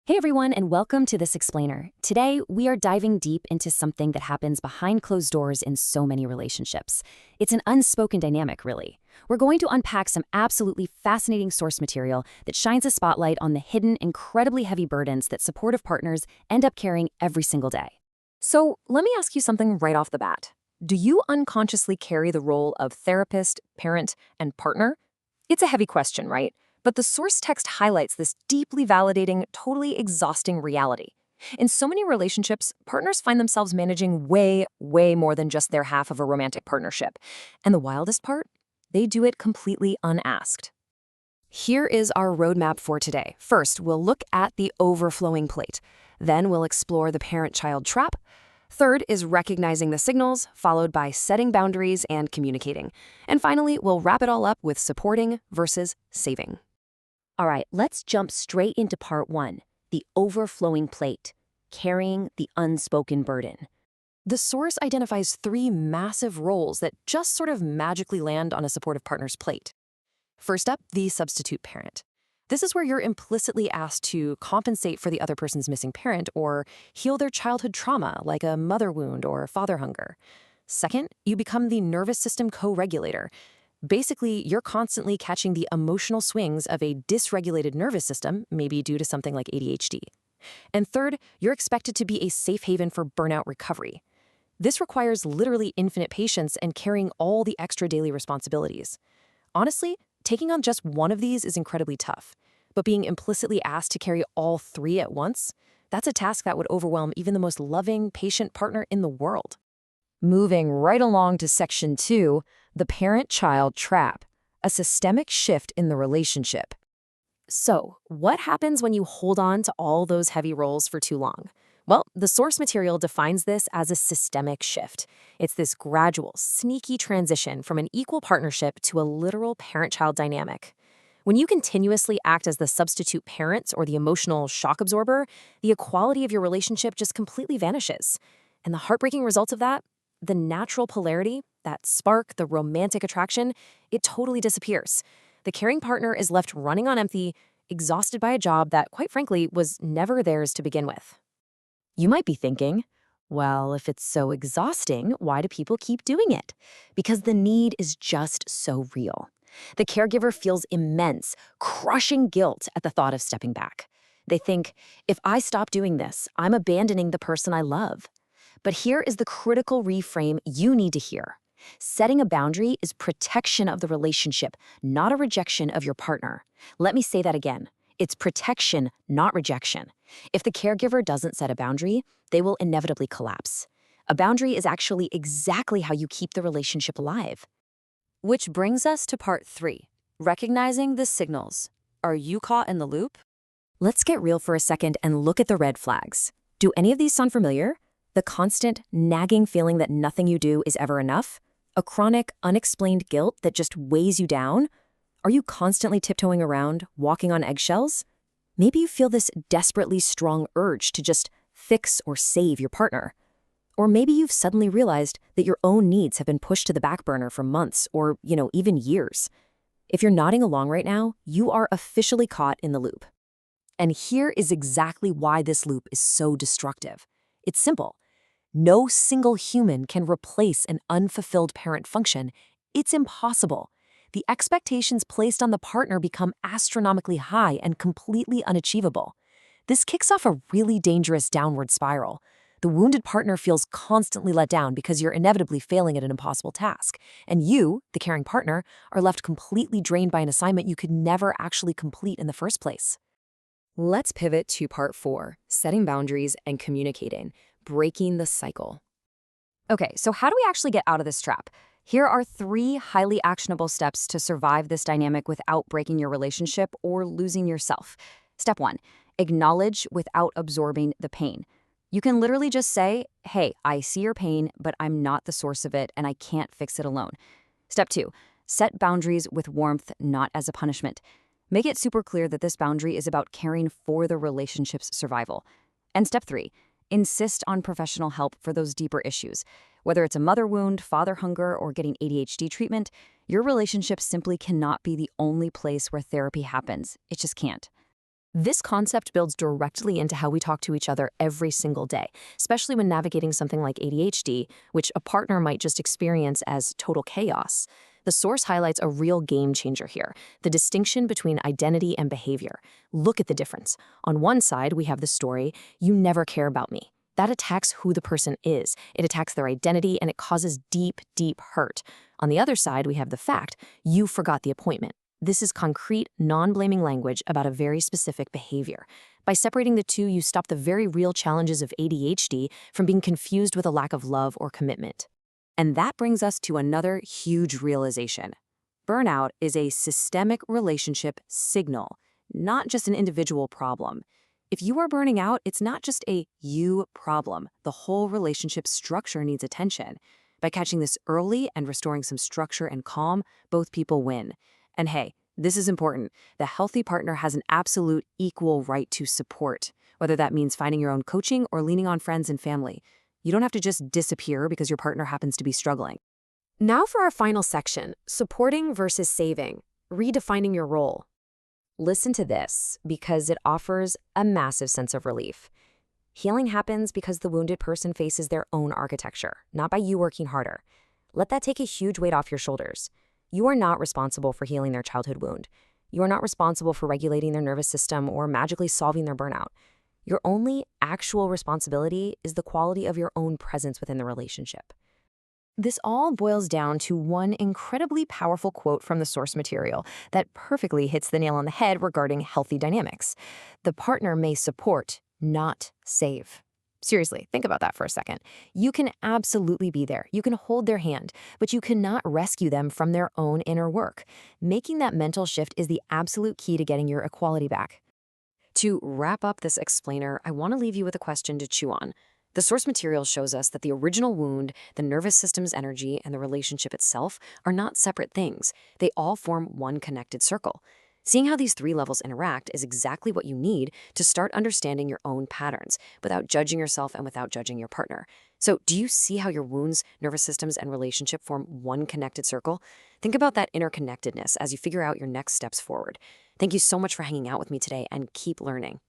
Hey everyone, and welcome to This Explainer. Today, we are diving deep into something that happens behind closed doors in so many relationships. It's an unspoken dynamic, really. We're going to unpack some absolutely fascinating source material that shines a spotlight on the hidden, incredibly heavy burdens that supportive partners end up carrying every single day. So, let me ask you something right off the bat. Do you unconsciously carry the role of therapist, parent, and partner? It's a heavy question, right? But the source text highlights this deeply validating, totally exhausting reality. In so many relationships, partners find themselves managing way more than just their half of a romantic partnership. And the wildest part? They do it completely unasked. Here is our roadmap for today. First, we'll look at the overflowing plate. Then we'll explore the parent-child trap. Third is recognizing the signals, followed by setting boundaries and communicating. And finally, we'll wrap it all up with supporting versus saving. All right, let's jump straight into part one, the overflowing plate, carrying the unspoken burden. The source identifies three massive roles that just sort of magically land on a supportive partner's plate. First up, the substitute parent. This is where you're implicitly asked to compensate for the other person's missing parent or heal their childhood trauma, like a mother wound or father hunger. Second, you become the nervous system co-regulator. Basically, you're constantly catching the emotional swings of a dysregulated nervous system, maybe due to something like ADHD. And third, you're expected to be a safe haven for burnout recovery. This requires literally infinite patience and carrying all the extra daily responsibilities. Honestly, taking on just one of these is incredibly tough, but being implicitly asked to carry all three at once, that's a task that would overwhelm even the most loving, patient partner in the world. Moving right along to section 2, the parent-child trap, a systemic shift in the relationship. So, what happens when you hold on to all those heavy roles for too long? Well, the source material defines this as a systemic shift. It's this gradual, sneaky transition from an equal partnership to a literal parent-child dynamic. When you continuously act as the substitute parent or the emotional shock absorber, the equality of your relationship just completely vanishes. And the heartbreaking result of that? The natural polarity, that spark, the romantic attraction, it totally disappears. The caring partner is left running on empty, exhausted by a job that, quite frankly, was never theirs to begin with. You might be thinking, well, if it's so exhausting, why do people keep doing it? Because the need is just so real. The caregiver feels immense, crushing guilt at the thought of stepping back. They think, if I stop doing this, I'm abandoning the person I love. But here is the critical reframe you need to hear. Setting a boundary is protection of the relationship, not a rejection of your partner. Let me say that again. It's protection, not rejection. If the caregiver doesn't set a boundary, they will inevitably collapse. A boundary is actually exactly how you keep the relationship alive. Which brings us to part 3, recognizing the signals. Are you caught in the loop? Let's get real for a second and look at the red flags. Do any of these sound familiar? The constant, nagging feeling that nothing you do is ever enough? A chronic, unexplained guilt that just weighs you down? Are you constantly tiptoeing around, walking on eggshells? Maybe you feel this desperately strong urge to just fix or save your partner. Or maybe you've suddenly realized that your own needs have been pushed to the back burner for months or, even years. If you're nodding along right now, you are officially caught in the loop. And here is exactly why this loop is so destructive. It's simple. No single human can replace an unfulfilled parent function. It's impossible. The expectations placed on the partner become astronomically high and completely unachievable. This kicks off a really dangerous downward spiral. The wounded partner feels constantly let down because you're inevitably failing at an impossible task. And you, the caring partner, are left completely drained by an assignment you could never actually complete in the first place. Let's pivot to part 4, setting boundaries and communicating, breaking the cycle. Okay, so how do we actually get out of this trap? Here are 3 highly actionable steps to survive this dynamic without breaking your relationship or losing yourself. Step 1, acknowledge without absorbing the pain. You can literally just say, hey, I see your pain, but I'm not the source of it and I can't fix it alone. Step 2, set boundaries with warmth, not as a punishment. Make it super clear that this boundary is about caring for the relationship's survival. And step 3, insist on professional help for those deeper issues. Whether it's a mother wound, father hunger, or getting ADHD treatment, your relationship simply cannot be the only place where therapy happens. It just can't. This concept builds directly into how we talk to each other every single day, especially when navigating something like ADHD, which a partner might just experience as total chaos. The source highlights a real game changer here, the distinction between identity and behavior. Look at the difference. On one side, we have the story, "You never care about me." That attacks who the person is. It attacks their identity, and it causes deep, deep hurt. On the other side, we have the fact, "You forgot the appointment." This is concrete, non-blaming language about a very specific behavior. By separating the two, you stop the very real challenges of ADHD from being confused with a lack of love or commitment. And that brings us to another huge realization. Burnout is a systemic relationship signal, not just an individual problem. If you are burning out, it's not just a you problem. The whole relationship structure needs attention. By catching this early and restoring some structure and calm, both people win. And hey, this is important. The healthy partner has an absolute equal right to support, whether that means finding your own coaching or leaning on friends and family. You don't have to just disappear because your partner happens to be struggling. Now for our final section, supporting versus saving, redefining your role. Listen to this because it offers a massive sense of relief. Healing happens because the wounded person faces their own architecture, not by you working harder. Let that take a huge weight off your shoulders. You are not responsible for healing their childhood wound. You are not responsible for regulating their nervous system or magically solving their burnout. Your only actual responsibility is the quality of your own presence within the relationship. This all boils down to one incredibly powerful quote from the source material that perfectly hits the nail on the head regarding healthy dynamics. The partner may support, not save. Seriously, think about that for a second. You can absolutely be there. You can hold their hand, but you cannot rescue them from their own inner work. Making that mental shift is the absolute key to getting your equality back. To wrap up this explainer, I want to leave you with a question to chew on. The source material shows us that the original wound, the nervous system's energy, and the relationship itself are not separate things. They all form one connected circle. Seeing how these three levels interact is exactly what you need to start understanding your own patterns without judging yourself and without judging your partner. So, do you see how your wounds, nervous systems, and relationship form one connected circle? Think about that interconnectedness as you figure out your next steps forward. Thank you so much for hanging out with me today, and keep learning.